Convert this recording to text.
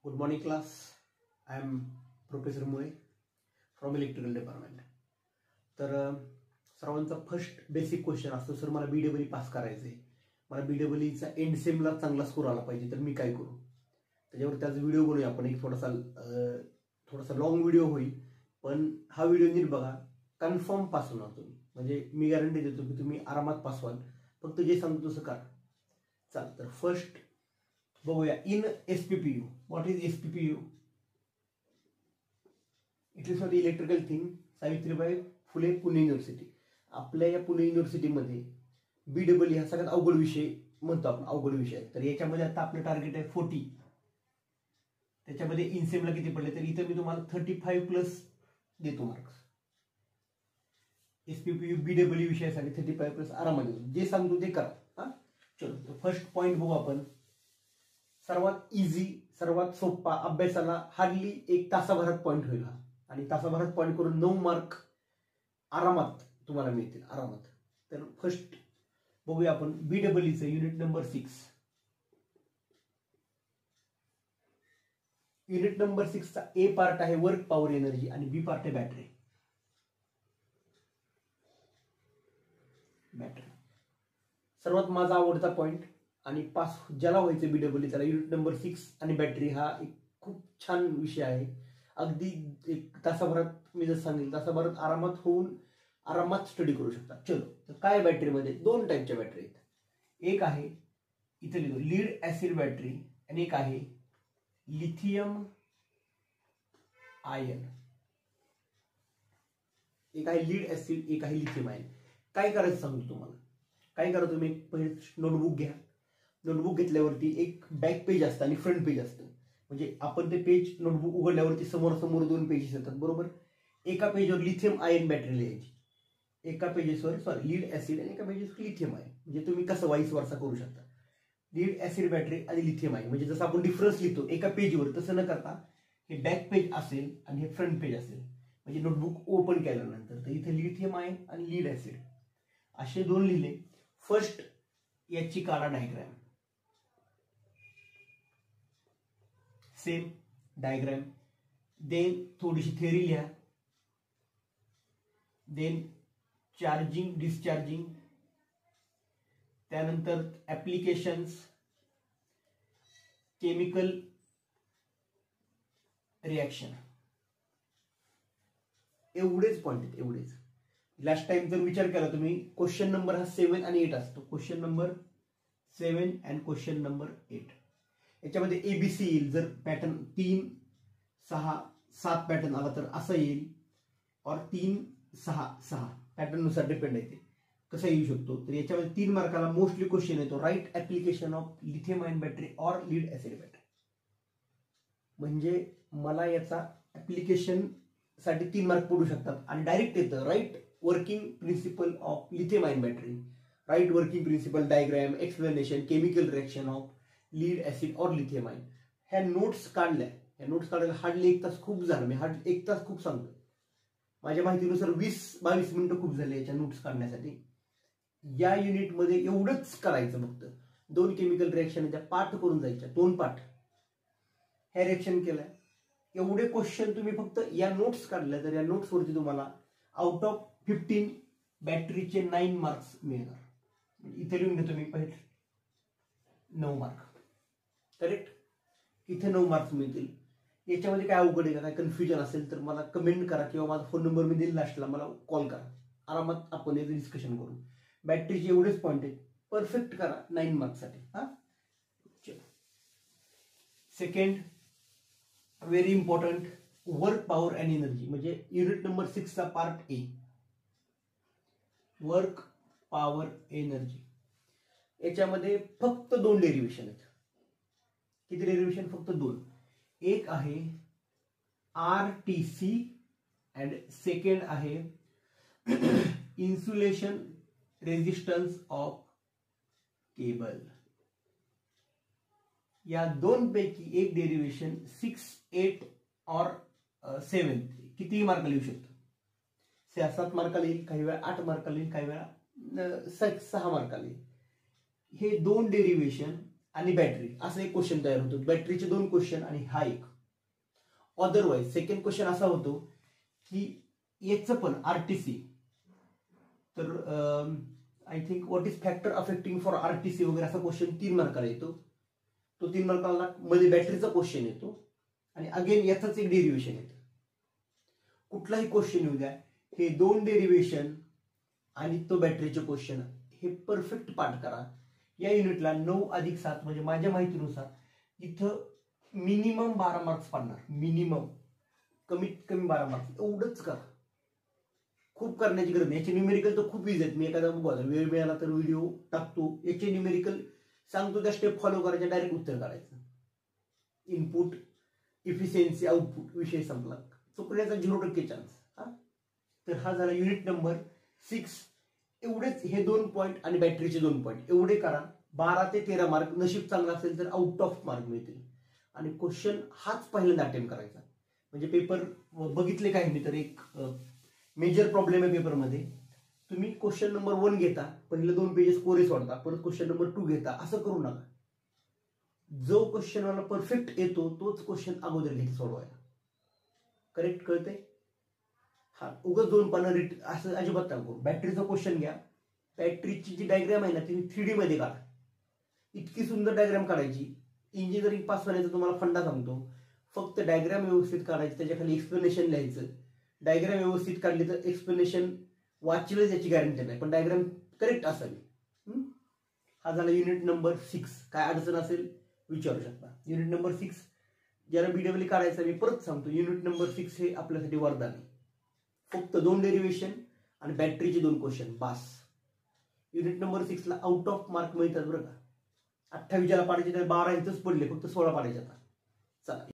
Good morning class. I am Professor Moe from Electrical Department. तर सर्वांचा first basic question असतो, sir मला BEE pass करायचं आहे, मला BEEचा एंड सेमला चांगला स्कोर आला पाहिजे, तर मी काय करू? त्याच्यावर त्याचा व्हिडिओ बनवूया आपण. एक थोडासा लॉंग व्हिडिओ होईल, पण हा व्हिडिओ नीट बघा. कन्फर्म पास होणार तुम्ही, म्हणजे मी गॅरंटी देतो की तुम्ही आरामात पास व्हाल. फक्त जे सांगतो तसं करा. चल तर फर्स्ट बघूया. In SPPU, what is SPPU? It is for the electrical thing. Savitribai Phule Pune university. आपल्या या पुणे युनिव्हर्सिटीमध्ये BEE हा सगळ्यात अवघड विषय म्हणतो आपण, अवघड विषय. तर याच्यामध्ये आता आपलं टार्गेट आहे 40. त्याच्यामध्ये इनसेमला किती पडले, तर इथं मी तुम्हाला 35+ देतो मार्क्स. SPPU BEE विषयासाठी 35+ आरामात देतो. जे सांगतो ते करा. हा चलो, फर्स्ट पॉइंट बघू आपण. सर्वात इझी, सर्वात सोपा, अभ्यासाला हार्डली 1 तासाभरात पॉइंट होईल हा. आणि तासाभरात पॉइंट करून 9 मार्क आरामात तुम्हाला मिळतील, आरामात. तर फर्स्ट बघूया आपण BEEचं युनिट नंबर 6. युनिट नंबर 6 चा A पार्ट आहे वर्क पॉवर एनर्जी आणि B पार्ट आहे बॅटरी. सर्वात माझा आवडता पॉइंट आणि पास ज्याला व्हायचं BEE त्याला युनिट नंबर 6 आणि बॅटरी हा एक खूप छान विषय आहे. अगदी 1 तासाभरात मी जर सांगितलं, तासाभरात आरामात होऊन आरामात स्टडी करू शकता. चलो, तर काय बॅटरीमध्ये 2 टाईपच्या बॅटरी आहेत. एक आहे इथे लिहितो लीड ऍसिड बॅटरी आणि एक आहे लिथियम आयन. एक आहे लीड ऍसिड, एक आहे लिथियम आयन. काय करायचं सांगतो तुम्हाला. काय करा तुम्ही, पहिले नोटबुक घ्या. नोटबुक घेतल्यावरती एक बॅक पेज असतं आणि फ्रंट पेज असतं. म्हणजे आपण ते पेज नोटबुक उघडल्यावरती समोर 2 पेजेस येतात, बरोबर. एका पेजवर लिथियम आयन बॅटरी लिहायची, एका पेजेसवर लीड ऍसिड आणि एका पेजेसवर लिथियम आयन. म्हणजे तुम्ही कसं वाईस वर्सा करू शकता. लीड ऍसिड बॅटरी आणि लिथियम आयन म्हणजे जसं आपण डिफरन्स लिहितो एका पेजवर, तसं न करता हे बॅक पेज असेल आणि हे फ्रंट पेज असेल. म्हणजे नोटबुक ओपन केल्यानंतर तर इथे लिथियम आयन आणि लीड ऍसिड असे 2 लिहिले. फर्स्ट याची काढा डायग्राम, सेम डायग्राम. देन थोडीशी थेअरी लिहा. देन चार्जिंग डिस्चार्जिंग, त्यानंतर ऍप्लिकेशन्स, केमिकल रिॲक्शन. एवढेच पॉइंट आहेत, एवढेच. लास्ट टाइम जर विचार केला तुम्ही, क्वेश्चन नंबर हा 7 आणि 8 असतो. Question number 7 and question number 8. याच्यामध्ये ABC येईल. जर पॅटर्न 3, 6, 7 पॅटर्न आला तर असं येईल. और 3, 6, 6 पॅटर्न नुसार डिपेंड आहे, कसा येऊ शकतो. तर याच्यामध्ये 3 मार्काला मोस्टली क्वेश्चन येतो right application of lithium ion battery or lead acid battery. म्हणजे मला याचा ऍप्लिकेशन साठी 3 मार्क पडू शकतात. आणि डायरेक्ट येतं right working principle of lithium ion battery, right working principle, diagram, explanation, chemical reaction of lead acid और लिथियम आयन. ह्या नोट्स काढल्या, ह्या नोट्स काढायला हार्डली 1 तास खूप झाला. मी हार्डली 1 तास खूप सांगतो. माझ्या माहितीनुसार 20-22 मिनिटं खूप झाले याच्या नोट्स काढण्यासाठी. या युनिटमध्ये एवढंच करायचं फक्त. 2 केमिकल रिएक्शन त्या पाठ करून जायच्या, 2 पाठ. ह्या रिएक्शन केल्या, एवढे क्वेश्चन तुम्ही फक्त या नोट्स काढल्या तर या नोट्स वरती तुम्हाला आउट ऑफ 15 बॅटरीचे 9 मार्क्स मिळणार. इथे लिहून घेतो मी पहिले 9 मार्क. करेक्ट. इथे 9 मार्क्स मिळतील. याच्यामध्ये काय अवघड आहे का, काय कन्फ्युजन असेल तर मला कमेंट करा किंवा माझा फोन नंबर मी दिला लास्टला, मला कॉल करा. आरामात आपण याचं डिस्कशन करू. बॅटरीचे एवढेच पॉइंट आहेत, परफेक्ट करा 9 मार्क्ससाठी. हा चलो. Second very important, work power and energy. म्हणजे युनिट नंबर 6 चा part A, work power energy. याच्यामध्ये फक्त 2 डेरिव्हेशन आहेत. किती डेरिव्हेशन? फक्त 2. एक आहे RTC अँड सेकंड आहे इन्सुलेशन रेजिस्टन्स ऑफ केबल. या 2 पैकी एक डेरिव्हेशन 6, 8 और 7 किती मार्क लिहू शकतो. 7 मार्काला येईल, काही वेळा 8 मार्काला येईल, काही वेळा 6 मार्काला येईल. हे 2 डेरिव्हेशन आणि बॅटरी असं एक क्वेश्चन तयार होतो. बॅटरीचे 2 क्वेश्चन आणि हा एक. अदरवाईज सेकंड क्वेश्चन असा होतो की याचं पण आरटीसी, तर I think what is factor affecting for RTC वगैरे असा क्वेश्चन 3 मार्काला येतो. तो 3 मार्काला मध्ये बॅटरीचा क्वेश्चन येतो आणि अगेन याचाच एक डेरिव्हेशन येतं. कुठलाही क्वेश्चन येऊ द्या, हे 2 डेरिव्हेशन आणि तो बॅटरीचे क्वेश्चन हे परफेक्ट पाठ करा. या युनिटला 9+7 म्हणजे माझ्या माहितीनुसार इथं मिनिमम 12 मार्क्स पडणार. मिनिमम कमीत कमी 12 मार्क्स एवढंच करा. खूप करण्याची गरज नाही. याचे न्यूमेरिकल तर खूप इझी आहेत. मी एखादा वेळ मिळाला तर व्हिडिओ टाकतो. याचे न्यूमेरिकल सांगतो, त्या स्टेप फॉलो करायच्या, डायरेक्ट उत्तर काढायचं. इनपुट, इफिशियन्सी, आउटपुट, विषय संपला. चुकण्याचा 0% चान्स. तर हा झाला युनिट नंबर 6. एवढेच हे 2 पॉईंट आणि बॅटरीचे 2 पॉईंट एवढे करा. 12 ते 13 मार्क. नशीब चांगलं असेल तर आउट ऑफ मार्क मिळतील. आणि क्वेश्चन हाच पहिल्यांदा अटेम्प्ट करायचा. म्हणजे पेपर बघितले काय मी तर एक मेजर प्रॉब्लेम आहे पेपरमध्ये. तुम्ही क्वेश्चन नंबर 1 घेता, पहिले 2 पेजेस कोरे सोडता, परत क्वेश्चन नंबर 2 घेता. असं करू नका. जो क्वेश्चन मला परफेक्ट येतो तोच क्वेश्चन अगोदर घ्यायचा सोडवायला. करेक्ट? कळतंय? हा, उगाच 2 पानं असं अजिबात नका करू. बॅटरीचा क्वेश्चन घ्या. बॅटरीची जी डायग्राम आहे ना ती 3D मध्ये काढा. इतकी सुंदर डायग्राम काढायची. इंजिनिअरिंग पास होण्याचा तुम्हाला फंडा सांगतो. फक्त डायग्राम व्यवस्थित काढायची, त्याच्या खाली एक्सप्लेनेशन लिहायचं. डायग्राम व्यवस्थित काढली तर एक्सप्लेनेशन वाचलंच याची गॅरंटी नाही, पण डायग्राम करेक्ट असावी. हा झाला युनिट नंबर 6. काय अडचण असेल विचारू शकता. युनिट नंबर 6 ज्याला BW काढायचा, मी परत सांगतो, युनिट नंबर 6 हे आपल्यासाठी वरदान आहे. फक्त 2 डेरिव्हेशन आणि बॅटरीचे 2 क्वेश्चन बास. युनिट नंबर 6 ला आउट ऑफ मार्क मिळतात बरं का. 28 ज्याला पाडायचे तर 12 इथंच पडले, फक्त 16 पाडायचे आता. चला.